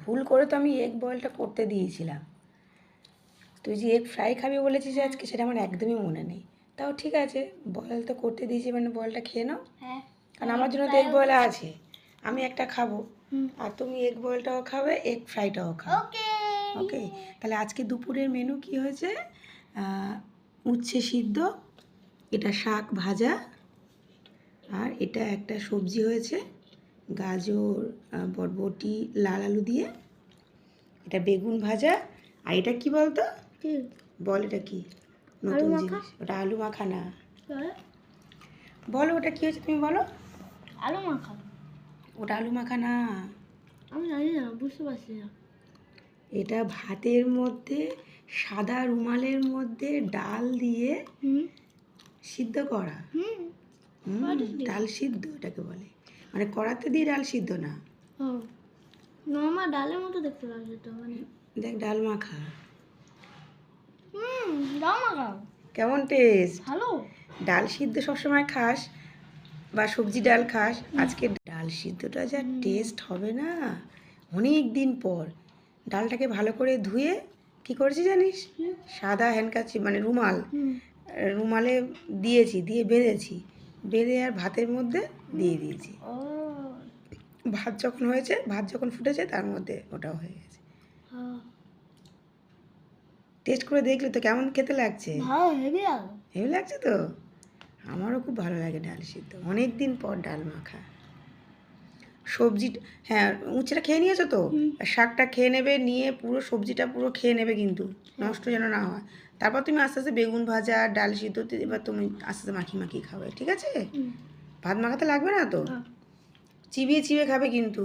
ভুল করে তো আমি এগ বয়েলটা করতে দিয়েছিলাম। তুই যে এগ ফ্রাই খাবি বলেছিস আজকে, সেটা আমার একদমই মনে নেই। তাও ঠিক আছে, বয়েল তো করতে দিয়েছি, মানে বয়েলটা খেয়ে নাও। হ্যাঁ, কারণ আমার জন্য তো এগ বয়েল আছে, আমি একটা খাবো, আর তুমি এগ বয়েলটাও খাবে, এগ ফ্রাইটাও খাবে। ওকে ওকে, তাহলে আজকে দুপুরের মেনু কি হয়েছে? উচ্ছে সিদ্ধ, এটা শাক ভাজা, আর এটা একটা সবজি হয়েছে গাজর, বরবটি, লাল আলু দিয়ে, এটা বেগুন ভাজা, আর এটা কি বলতো? বল এটা কি? নতুন জিনিস। ওটা আলু মাখা না। বলো ওটা কি হয়েছে, তুমি বলো। আলু মাখা? ওটা আলু মাখা না। আমি জানি না, বুঝতে পারছি না। এটা ভাতের মধ্যে, সাদা রুমালের মধ্যে ডাল দিয়ে সিদ্ধ করা। ডাল সিদ্ধ এটাকে বলে, মানে কড়াতে দিয়ে ডাল সিদ্ধ না। নর্মাল ডালের মতো দেখতে লাগছে তো, মানে দেখ ডাল মাখা ডাল মাখা কেমন টেস্ট। ভালো। ডাল সিদ্ধ সবসময় খাস বা সবজি ডাল খাস, আজকে ডাল সিদ্ধটা যা টেস্ট হবে না, অনেক দিন পর। ডালটাকে ভালো করে ধুয়ে কি করেছি জানিস? সাদা হ্যান্ডকাচিপ মানে রুমালে দিয়েছি, দিয়ে বেঁধেছি, বেঁধে আর ভাতের মধ্যে দিয়ে দিয়েছি। ভাত যখন হয়েছে, ভাত যখন ফুটেছে, তার মধ্যে ওটাও হয়ে গেছে। টেস্ট করে দেখলে তো কেমন খেতে লাগছে? হেভি লাগছে তো। আমারও খুব ভালো লাগে ডাল সিদ্ধ, অনেক দিন পর ডাল মাখা। সবজি, হ্যাঁ উচ্ছেটা খেয়ে নিয়েছো তো, শাকটা খেয়ে নেবে, নিয়ে পুরো সবজিটা পুরো খেয়ে নেবে, কিন্তু নষ্ট যেন না হয়। তারপর তুমি আস্তে আস্তে বেগুন ভাজা, ডাল সিদ্ধ, এবার তুমি আস্তে আস্তে মাখিয়ে খাবে, ঠিক আছে? ভাত মাখাতে লাগবে না তো, চিবিয়ে চিবিয়ে খাবে কিন্তু।